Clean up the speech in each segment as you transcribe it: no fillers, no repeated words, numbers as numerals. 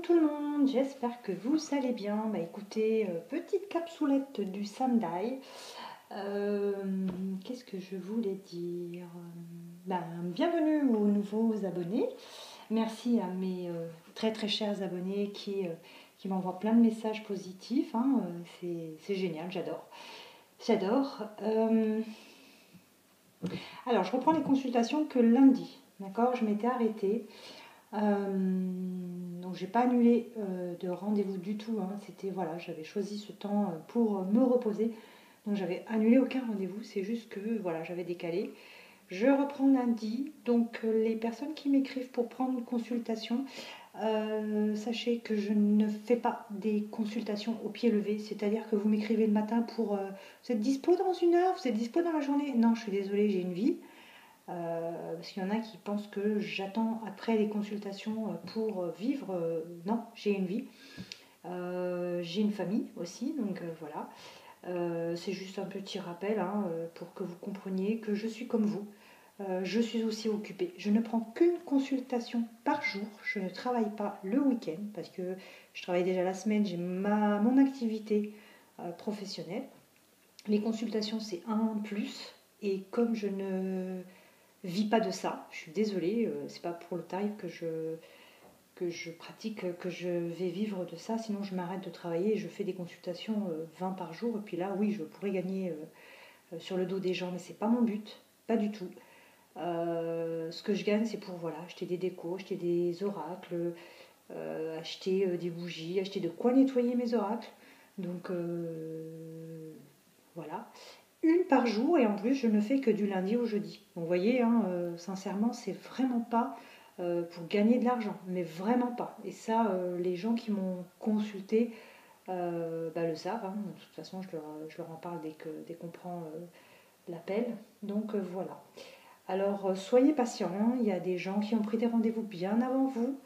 tout le monde, j'espère que vous allez bien. Bah écoutez, petite capsoulette du Samdai. Qu'est-ce que je voulais dire? Bienvenue aux nouveaux abonnés. Merci à mes très très chers abonnés qui m'envoient plein de messages positifs. Hein. C'est génial, j'adore. J'adore. Alors, je reprends les consultations que lundi. D'accord, je m'étais arrêtée. Donc j'ai pas annulé de rendez-vous du tout. Hein. C'était voilà, j'avais choisi ce temps pour me reposer. Donc j'avais annulé aucun rendez-vous. C'est juste que voilà, j'avais décalé. Je reprends lundi. Donc les personnes qui m'écrivent pour prendre une consultation, sachez que je ne fais pas des consultations au pied levé. C'est-à-dire que vous m'écrivez le matin pour vous êtes dispo dans une heure, vous êtes dispo dans la journée. Non, je suis désolée, j'ai une vie. Parce qu'il y en a qui pensent que j'attends après les consultations pour vivre. Non, j'ai une vie. J'ai une famille aussi, donc voilà. C'est juste un petit rappel hein, pour que vous compreniez que je suis comme vous. Je suis aussi occupée. Je ne prends qu'une consultation par jour. Je ne travaille pas le week-end parce que je travaille déjà la semaine. J'ai mon activité professionnelle. Les consultations, c'est un plus. Et comme je ne vis pas de ça, je suis désolée, c'est pas pour le tarif que je pratique, que je vais vivre de ça, sinon je m'arrête de travailler et je fais des consultations 20 par jour, et puis là oui je pourrais gagner sur le dos des gens, mais c'est pas mon but, pas du tout. Ce que je gagne c'est pour voilà, acheter des décos, acheter des oracles, acheter des bougies, acheter de quoi nettoyer mes oracles, donc voilà. Une par jour et en plus je ne fais que du lundi au jeudi. Donc vous voyez, hein, sincèrement, c'est vraiment pas pour gagner de l'argent, mais vraiment pas. Et ça, les gens qui m'ont consulté le savent. Hein. De toute façon, je leur en parle dès qu'on prend l'appel. Donc voilà. Alors soyez patients, hein. Il y a des gens qui ont pris des rendez-vous bien avant vous.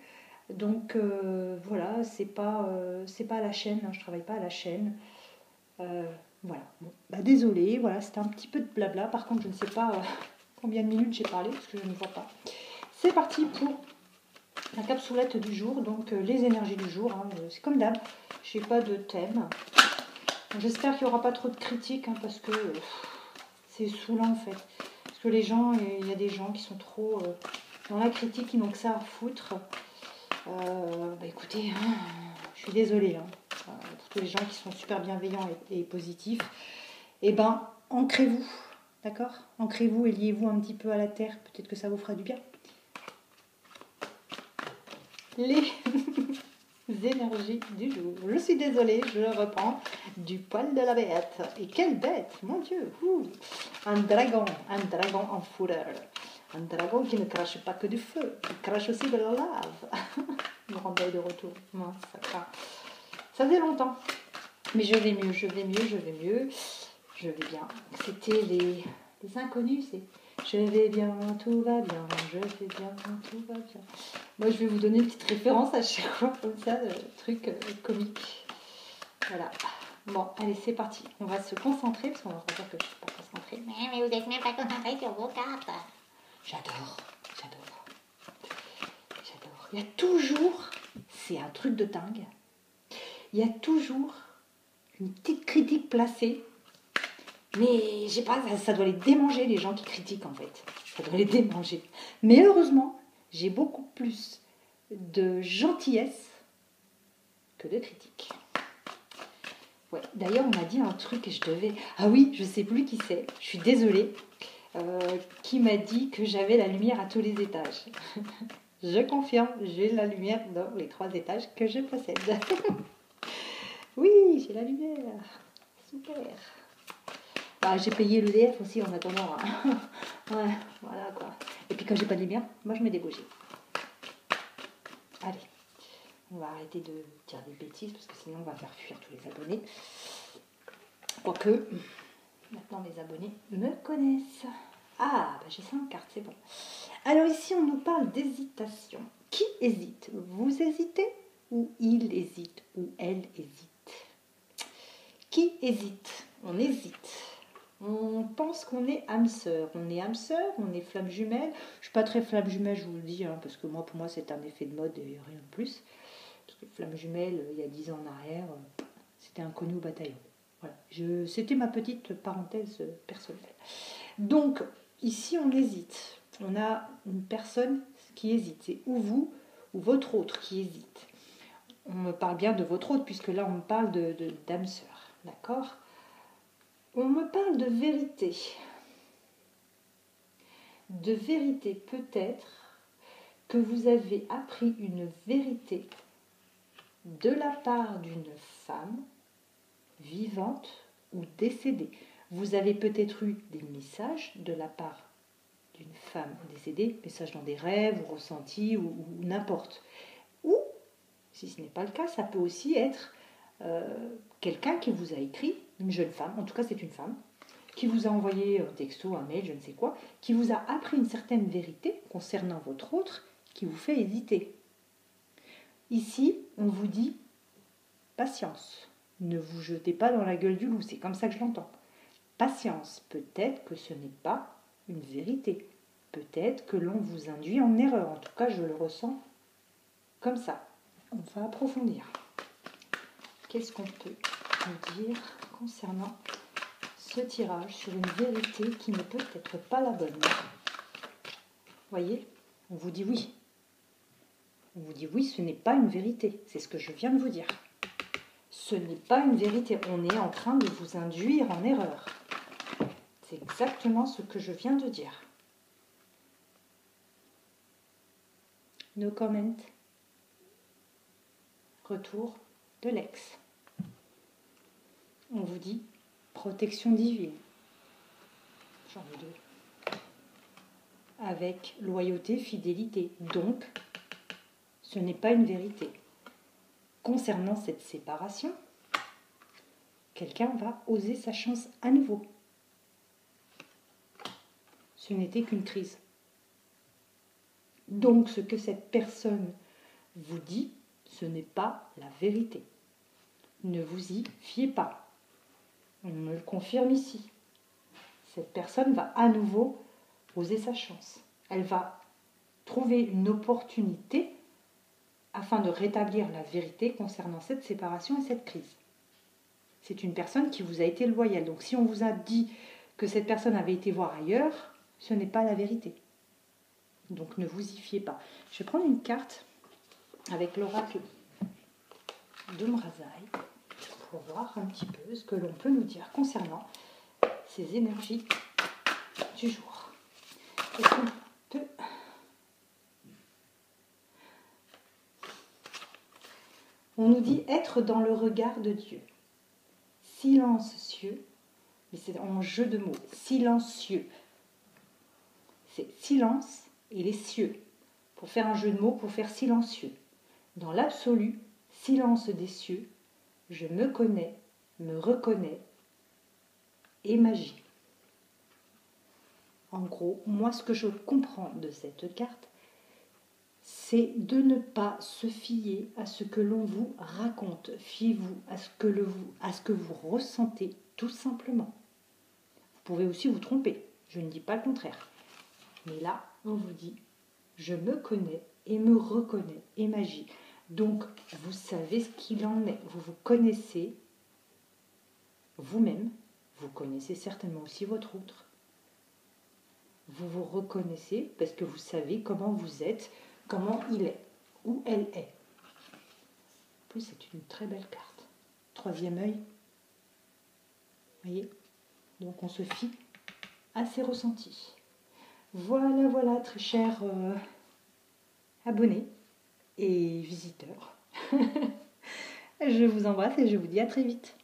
Donc voilà, c'est pas à la chaîne, hein. Je travaille pas à la chaîne. Voilà, bon, désolé, voilà, c'était un petit peu de blabla. Par contre, je ne sais pas combien de minutes j'ai parlé parce que je ne vois pas. C'est parti pour la capsoulette du jour, donc les énergies du jour. Hein, c'est comme d'hab, je n'ai pas de thème. J'espère qu'il n'y aura pas trop de critiques hein, parce que c'est saoulant en fait. Parce que les gens, il y a des gens qui sont trop dans la critique, qui n'ont que ça à foutre. Écoutez, hein, je suis désolée. Hein. Pour tous les gens qui sont super bienveillants et positifs, ancrez-vous, d'accord? Ancrez-vous et liez-vous un petit peu à la terre, peut-être que ça vous fera du bien. Les énergies du jour. Je suis désolée, je reprends du poil de la bête. Et quelle bête, mon Dieu! Un dragon en fureur. Un dragon qui ne crache pas que du feu, il crache aussi de la lave. Une randonnée de retour. Non, ça craint. Ça faisait longtemps. Mais je vais mieux. Je vais bien. C'était les inconnus, c'est je vais bien, tout va bien, je vais bien, tout va bien. Moi, je vais vous donner une petite référence à chaque fois, comme ça, truc comique. Voilà. Bon, allez, c'est parti. On va se concentrer, parce qu'on va pas dire que je suis pas concentrée. Mais vous n'êtes même pas concentré sur vos cartes. J'adore. Il y a toujours, c'est un truc de dingue, il y a toujours une petite critique placée. Mais je sais pas, ça doit les démanger les gens qui critiquent en fait. Ça doit les démanger. Mais heureusement, j'ai beaucoup plus de gentillesse que de critique. Ouais, d'ailleurs, on m'a dit un truc et je devais... Ah oui, je sais plus qui c'est, je suis désolée, qui m'a dit que j'avais la lumière à tous les étages. Je confirme, j'ai la lumière dans les 3 étages que je possède. Oui, j'ai la lumière. Super. J'ai payé l'EDF aussi en attendant. Ouais, voilà quoi. Et puis quand j'ai pas de lumière, moi je mets des bougies. Allez, on va arrêter de dire des bêtises parce que sinon on va faire fuir tous les abonnés. Quoique, maintenant les abonnés me connaissent. J'ai 5 cartes, c'est bon. Alors ici on nous parle d'hésitation. Qui hésite? Vous hésitez? Ou il hésite? Ou elle hésite? Qui hésite? On hésite. On pense qu'on est âme sœur. On est âme sœur, on est flamme jumelle. Je ne suis pas très flamme jumelle, je vous le dis, hein, parce que pour moi, c'est un effet de mode et rien de plus. Parce que flamme jumelle, il y a 10 ans en arrière, c'était inconnu au bataillon. Voilà. C'était ma petite parenthèse personnelle. Donc, ici, on hésite. On a une personne qui hésite. C'est ou vous, ou votre autre qui hésite. On me parle bien de votre autre, puisque là, on me parle de d'âme sœur. D'accord ? On me parle de vérité. De vérité, peut-être que vous avez appris une vérité de la part d'une femme vivante ou décédée. Vous avez peut-être eu des messages de la part d'une femme décédée, messages dans des rêves ou ressentis ou n'importe. Ou, si ce n'est pas le cas, ça peut aussi être quelqu'un qui vous a écrit, une jeune femme, en tout cas c'est une femme, qui vous a envoyé un texto, un mail, je ne sais quoi, qui vous a appris une certaine vérité concernant votre autre, qui vous fait hésiter. Ici, on vous dit patience. Ne vous jetez pas dans la gueule du loup, c'est comme ça que je l'entends. Patience, peut-être que ce n'est pas une vérité. Peut-être que l'on vous induit en erreur. En tout cas, je le ressens comme ça. On va approfondir. Qu'est-ce qu'on peut nous dire concernant ce tirage sur une vérité qui ne peut être pas la bonne? Voyez, on vous dit oui. On vous dit oui, ce n'est pas une vérité. C'est ce que je viens de vous dire. Ce n'est pas une vérité. On est en train de vous induire en erreur. C'est exactement ce que je viens de dire. No comment. Retour de l'ex. On vous dit protection divine. J'en ai deux. Avec loyauté, fidélité. Donc, ce n'est pas une vérité. Concernant cette séparation, quelqu'un va oser sa chance à nouveau. Ce n'était qu'une crise. Donc, ce que cette personne vous dit, ce n'est pas la vérité. Ne vous y fiez pas. On me le confirme ici. Cette personne va à nouveau oser sa chance. Elle va trouver une opportunité afin de rétablir la vérité concernant cette séparation et cette crise. C'est une personne qui vous a été loyale. Donc si on vous a dit que cette personne avait été voir ailleurs, ce n'est pas la vérité. Donc ne vous y fiez pas. Je vais prendre une carte avec l'oracle de Mrazaï pour voir un petit peu ce que l'on peut nous dire concernant ces énergies du jour. Est-ce qu'on peut... On nous dit être dans le regard de Dieu. Silencieux, mais c'est en jeu de mots. Silencieux. C'est silence et les cieux. Pour faire un jeu de mots, pour faire silencieux. Dans l'absolu, silence des cieux, je me connais, me reconnais et magie. En gros, moi ce que je comprends de cette carte, c'est de ne pas se fier à ce que l'on vous raconte. Fiez-vous à ce que vous ressentez tout simplement. Vous pouvez aussi vous tromper, je ne dis pas le contraire. Mais là, on vous dit, je me connais et me reconnais et magie. Donc, vous savez ce qu'il en est. Vous vous connaissez vous-même. Vous connaissez certainement aussi votre autre. Vous vous reconnaissez parce que vous savez comment vous êtes, comment il est, où elle est. En plus, c'est une très belle carte. Troisième œil. Voyez ? Donc, on se fie à ses ressentis. Voilà, voilà, très chers abonnés et visiteurs. Je vous embrasse et je vous dis à très vite.